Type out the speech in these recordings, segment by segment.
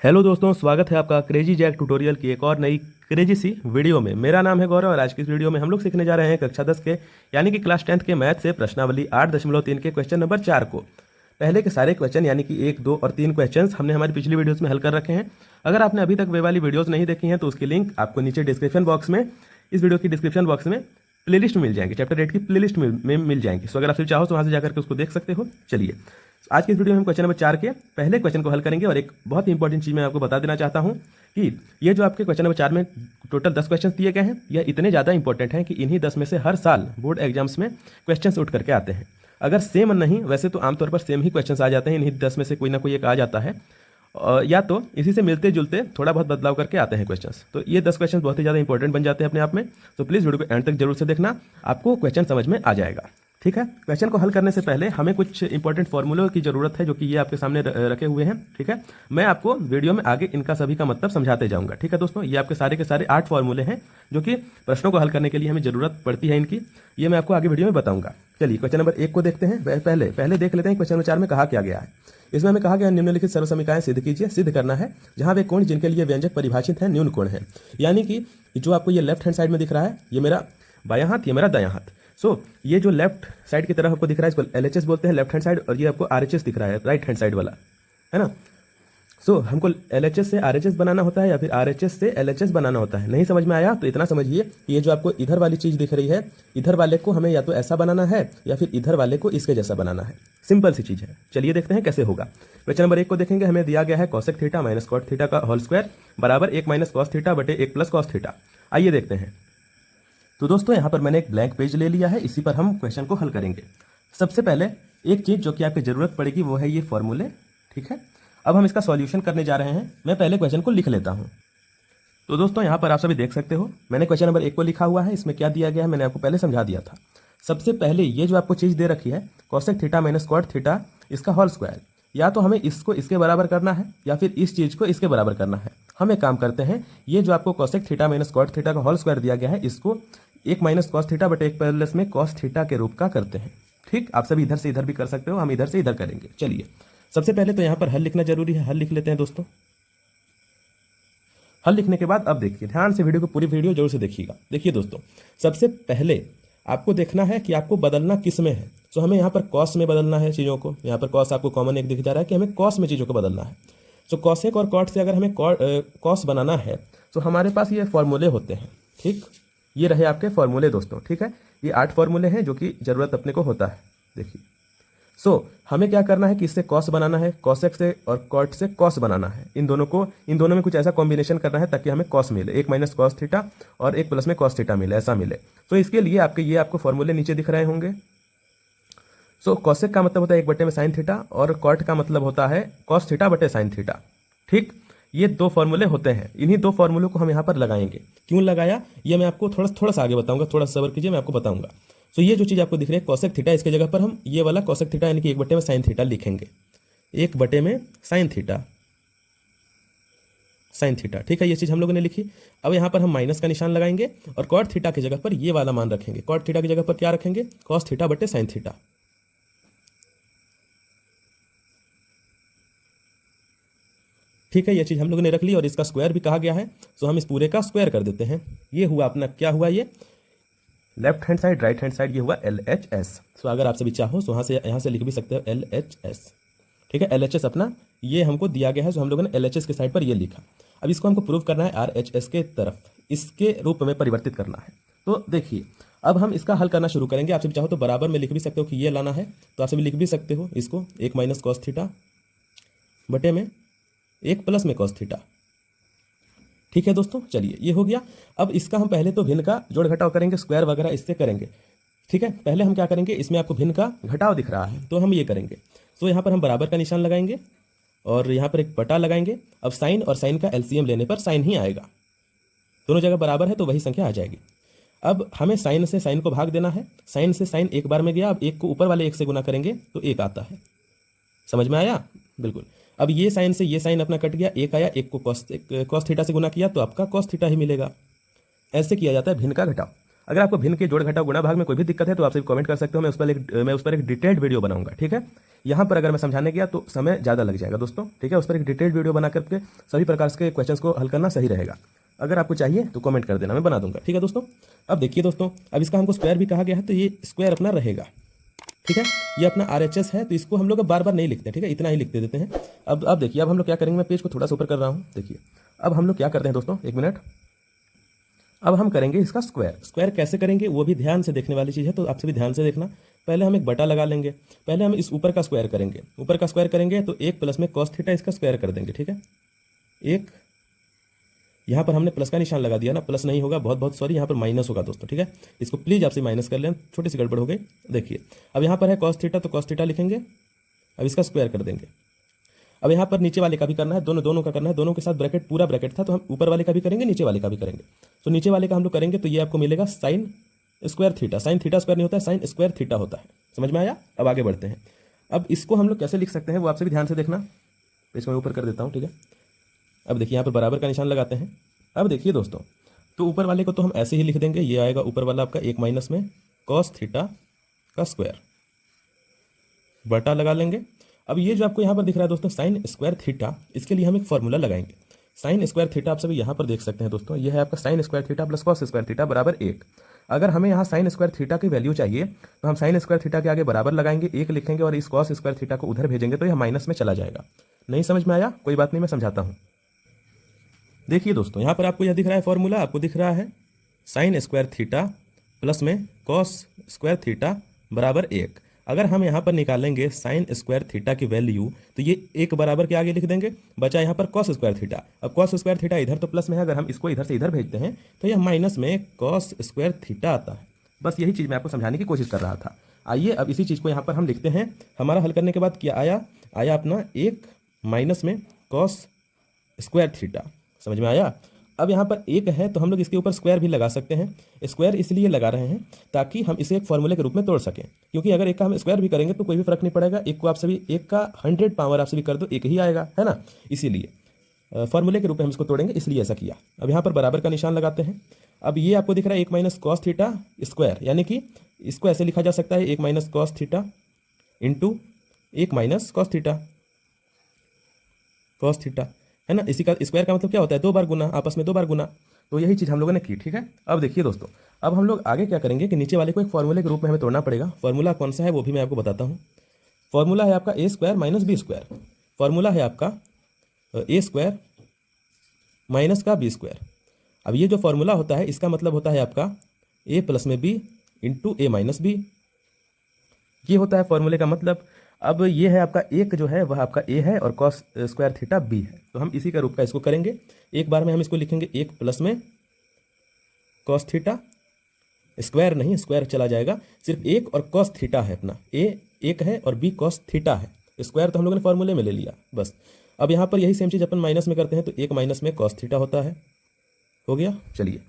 Hello दोस्तों, स्वागत है आपका क्रेजी जैक ट्यूटोरियल की एक और नई क्रेजी सी वीडियो में। मेरा नाम है गौरव और आज की इस वीडियो में हम लोग सीखने जा रहे हैं कक्षा 10 के यानी कि क्लास 10th के मैथ से प्रश्नावली 8.3 के क्वेश्चन नंबर 4 को। पहले के सारे क्वेश्चन यानी कि 1, 2 और 3 क्वेश्चंस हमने हमारी पिछली वीडियोस में हल कर रखे हैं। अगर आपने अभी तक वे वाली वीडियोस नहीं देखी हैं तो उसकी लिंक आपको नीचे डिस्क्रिप्शन बॉक्स में, इस वीडियो की डिस्क्रिप्शन बॉक्स में प्लेलिस्ट मिल जाएंगे, चैप्टर 8 की प्लेलिस्ट में मिल जाएंगी। सो अगर आप चाहो तो वहाँ से जाकर के उसको देख सकते हो। चलिए आज की इस वीडियो में हम क्वेश्चन नंबर 4 के पहले क्वेश्चन को हल करेंगे। और एक बहुत ही इंपॉर्टेंट चीज़ मैं आपको बता देना चाहता हूँ कि ये जो आपके क्वेश्चन नंबर 4 में टोटल 10 क्वेश्चन दिए गए हैं, यह इतने ज़्यादा इंपॉर्टेंट हैं कि इन्हीं 10 में से हर साल बोर्ड एग्जाम्स में क्वेश्चन उठ करके आते हैं। अगर सेम नहीं, वैसे तो आमतौर पर सेम ही क्वेश्चन आ जाते हैं, इन्हीं 10 में से कोई ना कोई एक आ जाता है, या तो इसी से मिलते जुलते थोड़ा बहुत बदलाव करके आते हैं क्वेश्चंस। तो ये 10 क्वेश्चन बहुत ही ज़्यादा इंपॉर्टेंट बन जाते हैं अपने आप में। तो प्लीज़ वीडियो को एंड तक जरूर से देखना, आपको क्वेश्चन समझ में आ जाएगा। ठीक है, क्वेश्चन को हल करने से पहले हमें कुछ इंपॉर्टेंट फॉर्मूलों की जरूरत है जो कि ये आपके सामने रखे हुए हैं। ठीक है, मैं आपको वीडियो में आगे इनका सभी का मतलब समझाते जाऊंगा। ठीक है दोस्तों, ये आपके सारे के सारे 8 फॉर्मूले हैं जो कि प्रश्नों को हल करने के लिए हमें जरूरत पड़ती है इनकी। ये मैं आपको आगे वीडियो में बताऊंगा। चलिए क्वेश्चन नंबर 1 को देखते हैं। पहले देख लेते हैं क्वेश्चन नंबर 4 में कहा क्या गया है। इसमें हमें कहा गया निम्नलिखित सर्व समीकरण सिद्ध कीजिए। सिद्ध करना है जहां वे कोण जिनके लिए व्यंजक परिभाषित है न्यून कोण है, यानी कि जो आपको ये लेफ्ट हैंड साइड में दिख रहा है, ये मेरा बायां हाथ, ये मेरा दायां हाथ। सो ये जो लेफ्ट साइड की तरफ आपको दिख रहा है इसको LHS बोलते हैं, लेफ्ट हैंड साइड, और ये आपको RHS दिख रहा है, राइट हैंड साइड वाला, है ना। सो हमको LHS से RHS बनाना होता है या फिर RHS से LHS बनाना होता है। नहीं समझ में आया तो इतना समझिए कि ये जो आपको इधर वाली चीज दिख रही है, इधर वाले को हमें या तो ऐसा बनाना है या फिर इधर वाले को इसके जैसा बनाना है। सिंपल सी चीज है। चलिए देखते हैं कैसे होगा। क्वेश्चन नंबर 1 को देखेंगे। हमें दिया गया है cosec theta minus cot theta का होल स्क्वायर बराबर 1 माइनस cos थीटा बटे 1 प्लस cos थीटा। आइए देखते हैं। तो दोस्तों यहाँ पर मैंने एक ब्लैंक पेज ले लिया है, इसी पर हम क्वेश्चन को हल करेंगे। सबसे पहले एक चीज जो कि आपकी जरूरत पड़ेगी वो है ये फॉर्मूले। ठीक है, अब हम इसका सॉल्यूशन करने जा रहे हैं। मैं पहले क्वेश्चन को लिख लेता हूं। तो दोस्तों यहाँ पर आप सभी देख सकते हो, मैंने क्वेश्चन नंबर 1 को लिखा हुआ है। इसमें क्या दिया गया है मैंने आपको पहले समझा दिया था। सबसे पहले ये जो आपको चीज दे रखी है cosec theta minus cot theta, इसका होल स्क्वायर, या तो हमें इसको इसके बराबर करना है या फिर इस चीज को इसके बराबर करना है। हम एक काम करते हैं, ये जो आपको cosec theta minus cot theta का होल स्क्वायर दिया गया है, इसको 1 माइनस cos थीटा बटे 1 प्लस में cos थीटा के रूप का करते हैं। ठीक, आप सभी इधर से इधर भी कर सकते हो, हम इधर से इधर करेंगे। चलिए सबसे पहले तो यहाँ पर हल लिखना जरूरी है, हल लिख लेते हैं दोस्तों। हल लिखने के बाद अब देखिए, ध्यान से वीडियो को, पूरी वीडियो जरूर से देखिएगा। देखिए दोस्तों, सबसे पहले आपको देखना है कि आपको बदलना किस में है। तो हमें यहाँ पर कॉस में बदलना है चीज़ों को। यहाँ पर कॉस आपको कॉमन एक दिख जा रहा है कि हमें कॉस में चीज़ों को बदलना है। तो कॉसेक और कॉट से अगर हमें कॉस बनाना है तो हमारे पास ये फॉर्मूले होते हैं। ठीक, ये रहे आपके फॉर्मूले दोस्तों। ठीक है, ये 8 फॉर्मूले हैं जो कि जरूरत अपने को होता है। देखिए, सो हमें क्या करना है कि इससे कॉस बनाना है, कॉसेक से और कॉट से कॉस बनाना है। इन दोनों में कुछ ऐसा कॉम्बिनेशन करना है ताकि हमें कॉस मिले, 1 माइनस cos थीटा और 1 प्लस में cos थीटा मिले, ऐसा मिले। तो इसके लिए आपको फॉर्मूले नीचे दिख रहे होंगे। सो कॉसेक का मतलब होता है 1 बटे में साइन थीटा और कॉट का मतलब होता है cos थीटा बटे साइन थीटा। ठीक, ये 2 फॉर्मूले होते हैं। इन्हीं 2 फॉर्मूलों को हम यहाँ पर लगाएंगे। क्यों लगाया ये मैं आपको थोड़ा सा आगे बताऊंगा, थोड़ा सब्र कीजिए, मैं आपको बताऊंगा। तो ये जो चीज़ आपको दिख रही है cosec थीटा, इसके जगह पर हम ये वाला cosec थीटा यानी कि 1 बटे में साइन थीटा लिखेंगे। 1 बटे में साइन थीटा, साइन थीटा। ठीक है, ये चीज़ हम लोगों ने लिखी। अब यहाँ पर हम माइनस का निशान लगाएंगे और cot थीटा की जगह पर ये वाला मान रखेंगे। cot थीटा की जगह पर क्या रखेंगे, cos थीटा बटे साइन थीटा। ठीक है, ये चीज़ हम लोगों ने रख ली और इसका स्क्वायर भी कहा गया है, तो हम इस पूरे का स्क्वायर कर देते हैं। ये हुआ अपना, क्या हुआ, ये left hand side, right hand side, ये हुआ LHS। तो अगर आप सभी चाहो तो यहाँ से लिख भी सकते हो LHS। ठीक है, LHS अपना ये हमको दिया गया है, तो हम लोगों ने LHS के साइड पर ये लिखा। अब इसको हमको प्रूव करना है RHS के तरफ, इसके रूप में परिवर्तित करना है। तो देखिए, अब हम इसका हल करना शुरू करेंगे। आप सभी चाहो तो बराबर में लिख भी सकते हो कि ये लाना है, तो आप सभी लिख भी सकते हो इसको 1 माइनस cos थीटा बटे में 1 प्लस में cos थीटा। ठीक है दोस्तों, चलिए ये हो गया। अब इसका हम पहले तो भिन्न का जोड़ घटाव करेंगे, स्क्वायर वगैरह इससे करेंगे। ठीक है, पहले हम क्या करेंगे, इसमें आपको भिन्न का घटाव दिख रहा है तो हम ये करेंगे। तो यहाँ पर हम बराबर का निशान लगाएंगे और यहाँ पर एक बटा लगाएंगे। अब साइन और साइन का LCM लेने पर साइन ही आएगा, दोनों जगह बराबर है तो वही संख्या आ जाएगी। अब हमें साइन से साइन को भाग देना है। साइन से साइन एक बार में गया, अब 1 को ऊपर वाले 1 से गुना करेंगे तो 1 आता है। समझ में आया, बिल्कुल। अब ये साइन से ये साइन अपना कट गया, 1 आया, 1 को cos थीटा से गुना किया तो आपका cos थीटा ही मिलेगा। ऐसे किया जाता है भिन्न का घटाव। अगर आपको भिन्न के जोड़ घटा गुणा भाग में कोई भी दिक्कत है तो आप सभी कमेंट कर सकते हो, मैं उस पर एक डिटेल्ड वीडियो बनाऊंगा। ठीक है, यहाँ पर अगर मैं समझाने गया तो समय ज़्यादा लग जाएगा दोस्तों। ठीक है, उस पर एक डिटेल्ड वीडियो बना करके सभी प्रकार के क्वेश्चंस को हल करना सही रहेगा। अगर आपको चाहिए तो कमेंट कर देना, मैं बना दूंगा। ठीक है दोस्तों, अब देखिए दोस्तों, अब इसका हमको स्क्वायर भी कहा गया है तो ये स्क्वायर अपना रहेगा। ठीक है, ये अपना RHS है तो इसको हम लोग बार बार नहीं लिखते। ठीक है, इतना ही लिखते देते हैं। अब देखिए, अब हम लोग क्या करेंगे, मैं पेज को थोड़ा सा ऊपर कर रहा हूँ। देखिए अब हम लोग क्या करते हैं दोस्तों, एक मिनट, अब हम करेंगे इसका स्क्वायर। स्क्वायर कैसे करेंगे वो भी ध्यान से देखने वाली चीज़ है, तो आप सभी ध्यान से देखना। पहले हम एक बटा लगा लेंगे, पहले हम इस ऊपर का स्क्वायर करेंगे। ऊपर का स्क्वायर करेंगे तो 1 प्लस में cos थीटा इसका स्क्वायर कर देंगे। ठीक है, एक यहाँ पर हमने प्लस का निशान लगा दिया ना, प्लस नहीं होगा, बहुत बहुत सॉरी, यहाँ पर माइनस होगा दोस्तों। ठीक है, इसको प्लीज़ आपसे माइनस कर लें, छोटी सी गड़बड़ हो गई। देखिए अब यहाँ पर है cos थीटा, तो cos थीटा लिखेंगे, अब इसका स्क्वायर कर देंगे। अब यहाँ पर नीचे वाले का भी करना है, दोनों का करना है, दोनों के साथ ब्रैकेट, पूरा ब्रैकेट था, तो हम ऊपर वाले का भी करेंगे, नीचे वाले का भी करेंगे। तो नीचे वाले का हम लोग करेंगे तो ये आपको मिलेगा sine square theta. Sine theta square नहीं होता है, साइन स्क्वायर थीटा होता है। समझ में आया? अब आगे बढ़ते हैं। अब इसको हम लोग कैसे लिख सकते हैं वो आपसे भी ध्यान से देखना। इसको मैं ऊपर कर देता हूँ। ठीक है, अब देखिए यहाँ पर बराबर का निशान लगाते हैं। अब देखिए दोस्तों, तो ऊपर वाले को तो हम ऐसे ही लिख देंगे, ये आएगा ऊपर वाला आपका 1 माइनस में cos थीटा का स्क्वायर, बटा लगा लेंगे। अब ये जो आपको यहाँ पर दिख रहा है दोस्तों साइन स्क्वायर थीटा, इसके लिए हम एक फॉर्मूला लगाएंगे। साइन स्क्वायर थीटा आप सभी यहाँ पर देख सकते हैं दोस्तों, ये है आपका sine square theta plus cos square theta बराबर 1। अगर हमें यहाँ साइन स्क्वायर थीटा की वैल्यू चाहिए तो हम साइन स्क्वायर थीटा के आगे बराबर लगाएंगे, 1 लिखेंगे और इस cos स्क्वायर थीटा को उधर भेजेंगे तो यह माइनस में चला जाएगा। नहीं समझ में आया? कोई बात नहीं, मैं समझाता हूँ। देखिए दोस्तों, यहाँ पर आपको यह दिख रहा है फॉर्मूला, आपको दिख रहा है साइन स्क्वायर थीटा प्लस में cos स्क्वायर थीटा बराबर 1। अगर हम यहाँ पर निकालेंगे साइन स्क्वायर थीटा की वैल्यू तो ये 1 बराबर के आगे लिख देंगे, बचा यहाँ पर cos स्क्वायर थीटा। अब cos स्क्वायर थीटा इधर तो प्लस में है, अगर हम इसको इधर से इधर भेजते हैं तो यह माइनस में cos स्क्वायर थीटा आता है। बस यही चीज़ मैं आपको समझाने की कोशिश कर रहा था। आइए अब इसी चीज़ को यहाँ पर हम लिखते हैं। हमारा हल करने के बाद क्या आया, आया अपना 1 माइनस में cos स्क्वायर थीटा। समझ में आया? अब यहाँ पर 1 है तो हम लोग इसके ऊपर स्क्वायर भी लगा सकते हैं। स्क्वायर इसलिए लगा रहे हैं ताकि हम इसे एक फॉर्मूले के रूप में तोड़ सकें, क्योंकि अगर 1 का हम स्क्वायर भी करेंगे तो कोई भी फर्क नहीं पड़ेगा। 1 को आप सभी 1 का 100 पावर आप सभी कर दो, 1 ही आएगा, है ना। इसीलिए फॉर्मूले के रूप में हम इसको तोड़ेंगे, इसलिए ऐसा किया। अब यहाँ पर बराबर का निशान लगाते हैं। अब ये आपको दिख रहा है 1 माइनस cos थीटा स्क्वायर, यानी कि इसको ऐसे लिखा जा सकता है 1 minus cos theta into 1 minus cos theta, cos theta, है ना। इसी का स्क्वायर का मतलब क्या होता है, 2 बार गुना, आपस में 2 बार गुना। तो यही चीज़ हम लोगों ने की। ठीक है, अब देखिए दोस्तों, अब हम लोग आगे क्या करेंगे कि नीचे वाले को एक फॉर्मूले के रूप में हमें तोड़ना पड़ेगा। फॉर्मूला कौन सा है वो भी मैं आपको बताता हूँ। फॉर्मूला है आपका a square minus B square. Formula है आपका a स्क्वायर माइनस का बी स्क्वायर। अब ये जो फॉर्मूला होता है इसका मतलब होता है आपका a प्लस में b into a minus B, ये होता है फॉर्मूले का मतलब। अब ये है आपका 1 जो है वह आपका a है और cos स्क्वायर थीटा b है, तो हम इसी का रूप का इसको करेंगे। एक बार में हम इसको लिखेंगे 1 प्लस में cos थीटा, स्क्वायर नहीं, स्क्वायर चला जाएगा, सिर्फ 1 और cos थीटा है अपना, a 1 है और b cos थीटा है। स्क्वायर तो हम लोगों ने फॉर्मूले में ले लिया बस। अब यहाँ पर यही सेम चीज़ अपन माइनस में करते हैं तो 1 माइनस में cos थीटा होता है। हो गया। चलिए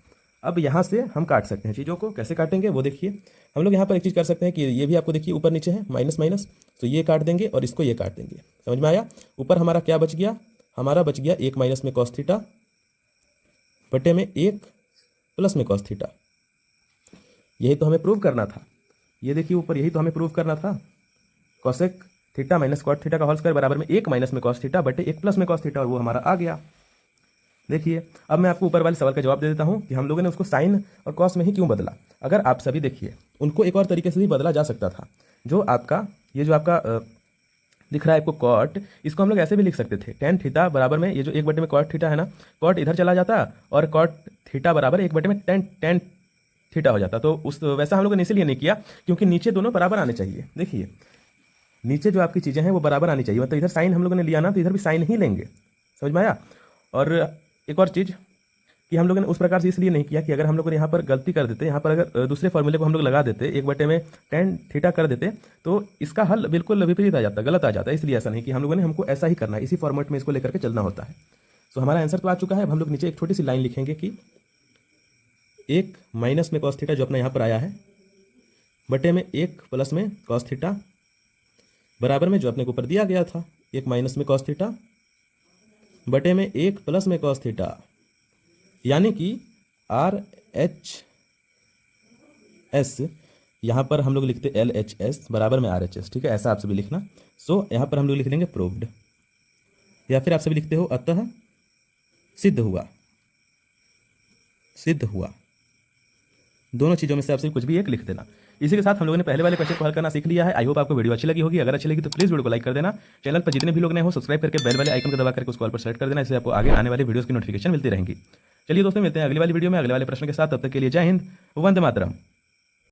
अब यहाँ से हम काट सकते हैं चीज़ों को, कैसे काटेंगे वो देखिए। हम लोग यहाँ पर एक चीज़ कर सकते हैं कि ये भी आपको देखिए ऊपर नीचे है माइनस माइनस, तो ये काट देंगे और इसको ये काट देंगे। समझ में आया? ऊपर हमारा क्या बच गया, हमारा बच गया 1 माइनस में cos थीटा बटे में 1 प्लस में cos थीटा। यही तो हमें प्रूव करना था। ये देखिए ऊपर, यही तो हमें प्रूव करना था। cosec theta minus cot theta का होल स्क्वायर बराबर में 1 माइनस में cos थीटा बटे 1 प्लस में cos थीटा, और वो हमारा आ गया। देखिए अब मैं आपको ऊपर वाले सवाल का जवाब दे देता हूँ कि हम लोगों ने उसको साइन और कॉस में ही क्यों बदला। अगर आप सभी देखिए, उनको एक और तरीके से भी बदला जा सकता था। जो आपका ये जो आपका दिख रहा है आपको कॉट, इसको हम लोग ऐसे भी लिख सकते थे tan थीटा बराबर में ये जो 1 बटे में cot थीटा है ना, cot इधर चला जाता और cot थीटा बराबर 1 बटे में tan थीटा हो जाता। तो उस वैसा हम लोगों ने इसीलिए नहीं किया क्योंकि नीचे दोनों बराबर आने चाहिए। देखिए नीचे जो आपकी चीज़ें हैं वो बराबर आनी चाहिए, मतलब इधर साइन हम लोगों ने लिया ना तो इधर भी साइन ही लेंगे। समझ में आया? और एक और चीज़ कि हम लोगों ने उस प्रकार से इसलिए नहीं किया कि अगर हम लोग यहाँ पर गलती कर देते, यहाँ पर अगर दूसरे फॉर्मूले को हम लोग लगा देते 1 बटे में tan थीटा कर देते तो इसका हल बिल्कुल विपरीत आ जाता, गलत आ जाता। इसलिए ऐसा नहीं कि हम लोगों ने, हमको ऐसा ही करना है, इसी फॉर्मेट में इसको लेकर के चलना होता है। तो हमारा आंसर तो आ चुका है। अब हम लोग नीचे एक छोटी सी लाइन लिखेंगे कि 1 माइनस में cos थीटा जो अपना यहाँ पर आया है बटे में 1 प्लस में cos थीटा बराबर में जो अपने को ऊपर दिया गया था 1 माइनस में cos थीटा बटे में 1 प्लस में cos थीटा, यानी कि RH एस, यहाँ पर हम लोग लिखते LHS बराबर में RHS, ठीक है, ऐसा आप सभी लिखना। सो यहाँ पर हम लोग लिख देंगे प्रूव्ड, या फिर आप सभी लिखते हो अतः सिद्ध हुआ, सिद्ध हुआ। दोनों चीज़ों में से आप सभी कुछ भी एक लिख देना। इसी के साथ हम लोगों ने पहले वाले क्वेश्चन को हल करना सीख लिया है। आई होप आपको वीडियो अच्छी लगी होगी। अगर अच्छी लगी तो प्लीज़ वीडियो को लाइक कर देना। चैनल पर जितने भी लोग नए हो सब्सक्राइब करके बेल वाले आइकन को दबा करके उसको ऑल पर सेलेक्ट कर देना। इससे आपको आगे आने वाले वीडियोस की नोटिफिकेशन मिलती रहेंगी। चलिए दोस्तों, मिलते हैं अगले वाली वीडियो में अगले वाले प्रश्न के साथ। तब तक के लिए जय हिंद, वंदे मातरम।